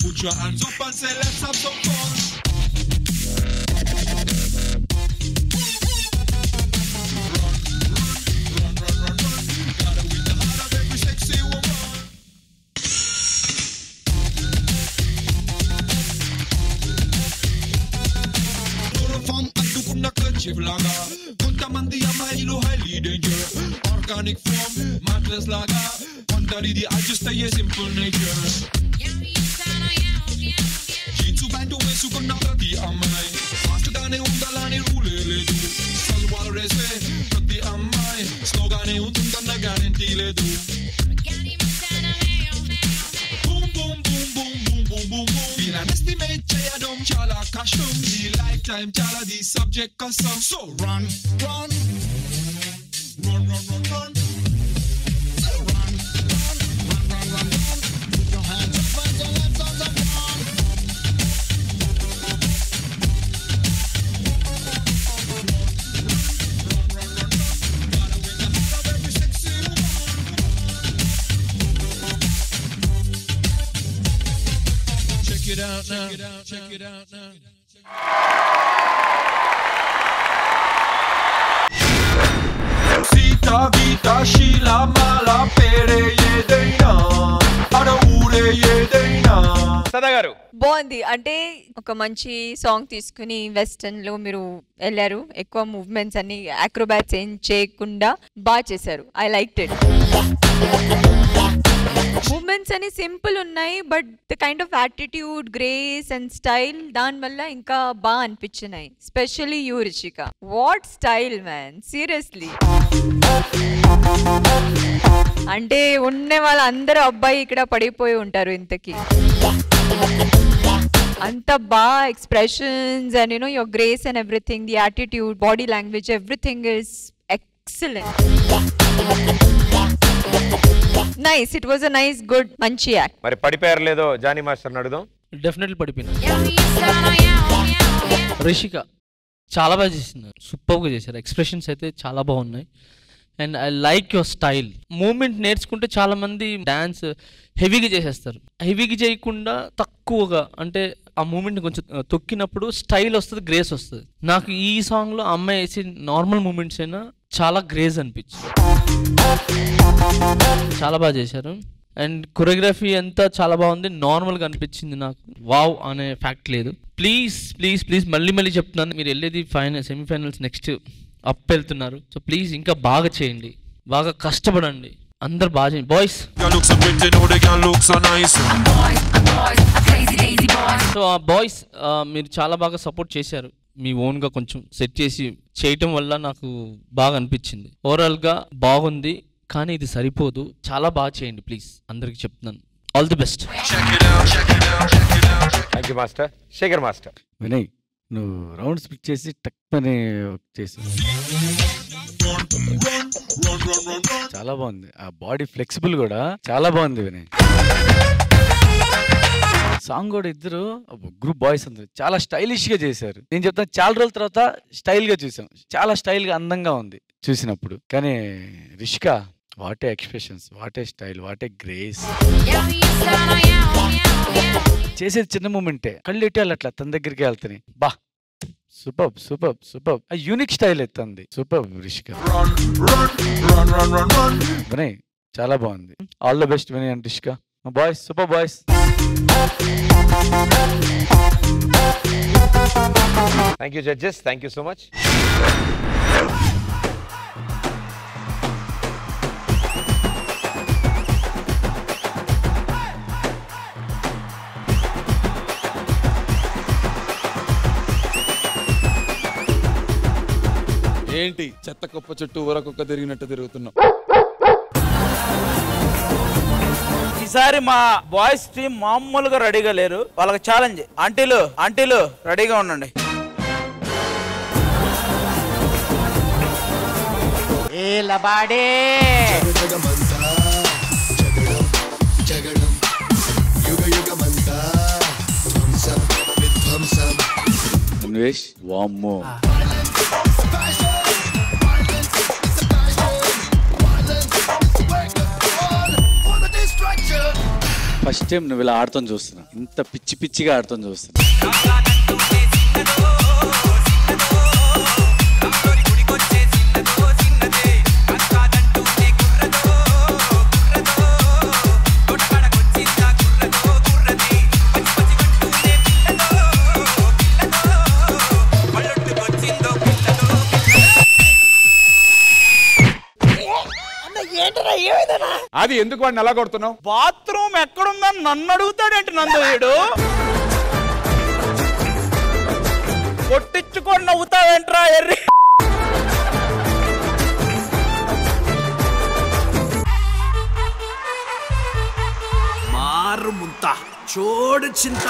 Put your hands up and say let's have some fun. Gotta win the heart of every sexy woman. Chloroform addukunna kerchief laga. Kontamandi amailu highly danger. Organic form mattress laga. Kontari di adjust a simple nature. Sukonati amai fast gaane undalane rule ledu salwar rese prati amai slogane undana guarantee ledu boom boom boom boom boom boom boom boom feel an estimate chayadom chala kashum the lifetime chala the subject kasam so run run run run run run Check it out now. Sita, Vita, Sheila, Mala, Pere, Yedaina, Ada Ure, Yedaina. సదాగారు బాగుంది. అంటే ఒక మంచి song తీసుకుని western లో మీరు వెళ్ళారు, ఎక్కువ movements అన్ని అక్రోబాట్స్ ఏం చేయకుండా బాగా చేశారు. I like it. మూవ్మెంట్స్ అని సింపుల్ ఉన్నాయి, but the kind of attitude, grace and style దాని వల్ల ఇంకా బాగా అనిపించినాయి. Specially you Rishika, what style man, seriously. అంటే ఉన్న వాళ్ళందరూ అబ్బాయి ఇక్కడ పడిపోయి ఉంటారు ఇంతకీ. అంత బాగా expressions and you know your grace and everything, the attitude, body language, everything is excellent. Nice, it was a nice good మంచి యాక్ట్. మరి పడిపోయారు లేదో జానీ మాస్టర్ అడుగుదాం. డెఫినెట్లీ పడిపోయినా. రిషిక చాలా బాగా చేసింది, సూపర్గా చేశారు. ఎక్స్ప్రెషన్స్ అయితే చాలా బాగున్నాయి. And I like your style. Moment నేర్చుకుంటే చాలా మంది డాన్స్ హెవీగా చేసేస్తారు. హెవీగా చేయకుండా తక్కువగా, అంటే ఆ మూమెంట్ కొంచెం తొక్కినప్పుడు స్టైల్ వస్తుంది, గ్రేస్ వస్తుంది. నాకు ఈ సాంగ్లో అమ్మాయి వేసి నార్మల్ మూమెంట్స్ అయినా చాలా గ్రేస్ అనిపించింది. చాలా బాగా చేశారు. అండ్ కొరియోగ్రఫీ అంతా చాలా బాగుంది, నార్మల్గా అనిపించింది నాకు. వావ్ అనే ఫ్యాక్ట్ లేదు. ప్లీజ్ ప్లీజ్ ప్లీజ్ మళ్ళీ మళ్ళీ చెప్తున్నాను, మీరు వెళ్ళేది సెమీఫైనల్స్ నెక్స్ట్ అప్ వెళ్తున్నారు. సో ప్లీజ్ ఇంకా బాగా చేయండి, బాగా కష్టపడండి, అందరు బాగా చేయండి. బాయ్స్ సో ఆ బాయ్స్ మీరు చాలా బాగా సపోర్ట్ చేశారు. మీ ఓన్గా కొంచెం సెట్ చేసి చేయటం వల్ల నాకు బాగా అనిపించింది. ఓవరాల్గా బాగుంది, కానీ ఇది సరిపోదు, చాలా బాగా చేయండి ప్లీజ్, అందరికి చెప్తున్నాను. All the best. Thank you master. Shekhar master. Vinay, నువ్వు రౌండ్ స్ప్లిట్ చేసి టక్మని చేసావు, చాలా బాగుంది. ఆ బాడీ ఫ్లెక్సిబుల్ కూడా చాలా బాగుంది వినయ్. సాంగ్ కూడా ఇద్దరు గ్రూప్ బాయ్స్ అందరు చాలా స్టైలిష్ గా చేశారు. నేను చెప్తాను, చాలా రోజుల తర్వాత స్టైల్ గా చూసాం, చాలా స్టైల్ గా అందంగా ఉంది చూసినప్పుడు. కానీ Rishika, what a expressions, what a style, what a grace. చేసేది చిన్న మూమెంటే, కళ్ళు ఎట్టాలి అట్లా తన దగ్గరికి వెళ్తాయి. బా సూపర్ సూపర్ సూపర్. ఆ యూనిక్ స్టైల్ ఎత్తంది, సూపర్ రిషిక. వినయ్ చాలా బాగుంది. All the best Vinay and Rishika. Boys super boys. Thank you judges, thank you so much. ఏంటి చెత్త కుప్ప చుట్టూ ఊరకొక్క తిరిగినట్టు తిరుగుతున్నావు? ఈసారి మా బాయ్స్ టీమ్ మామూలుగా రెడీగా లేరు. వాళ్ళకి ఛాలెంజ్. ఆంటీలు రెడీగా ఉండండి. అన్వేష్ వామ్మో ఫస్ట్ టైం నువ్వు ఇలా ఆడుతాను చూస్తున్నా. ఇంత పిచ్చి పిచ్చిగా ఆడుతాను చూస్తున్నా. అది ఎందుకు వాడిని అలా కొడుతున్నావు? బాత్రూమ్ ఎక్కడుందని నన్ను అడుగుతాడేంటి నందోయుడు? కొట్టించుకొని నవ్వుతావేంట్రా ఎర్రి? మారు ముంత చోడు చింత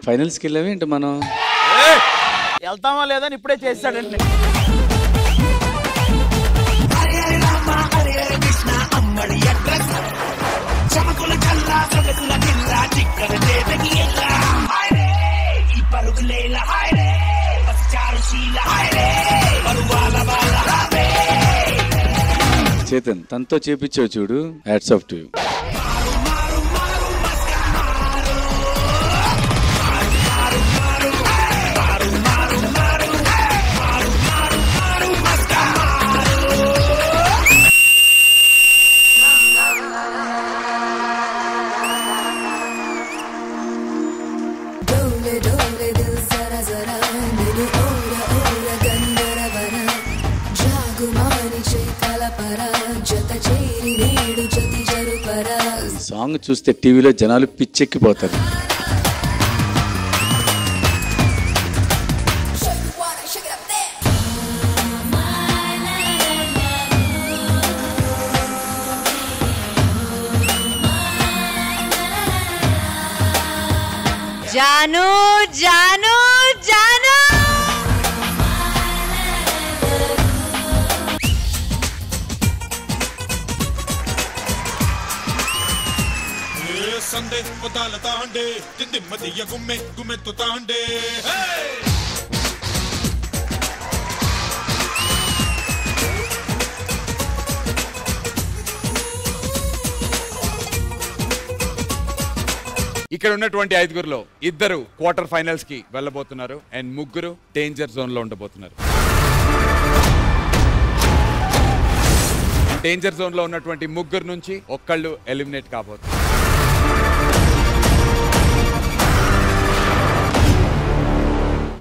ఫైనల్స్కి వెళ్ళావి ఏంటి మనం? వెళ్తామా లేదని ఇప్పుడే చేస్తాడండి. చేతన్ తనతో చేపించావు చూడు. Hats off to you. Song చూస్తే టీవీలో జనాలు పిచ్చెక్కిపోతారు. జాను జాను జాను సందే పొదాల తాండే తిమ్మిదియ గుమ్మె గుమ్మెత్తు తాండే ఇక్కడ ఉన్నటువంటి 5గురిలో 2 క్వార్టర్ ఫైనల్స్ కి వెళ్ళబోతున్నారు అండ్ 3 డేంజర్ జోన్ లో ఉండబోతున్నారు. డేంజర్ జోన్ లో ఉన్నటువంటి 3 నుంచి ఒక్కళ్ళు ఎలిమినేట్ కాబోతున్నారు.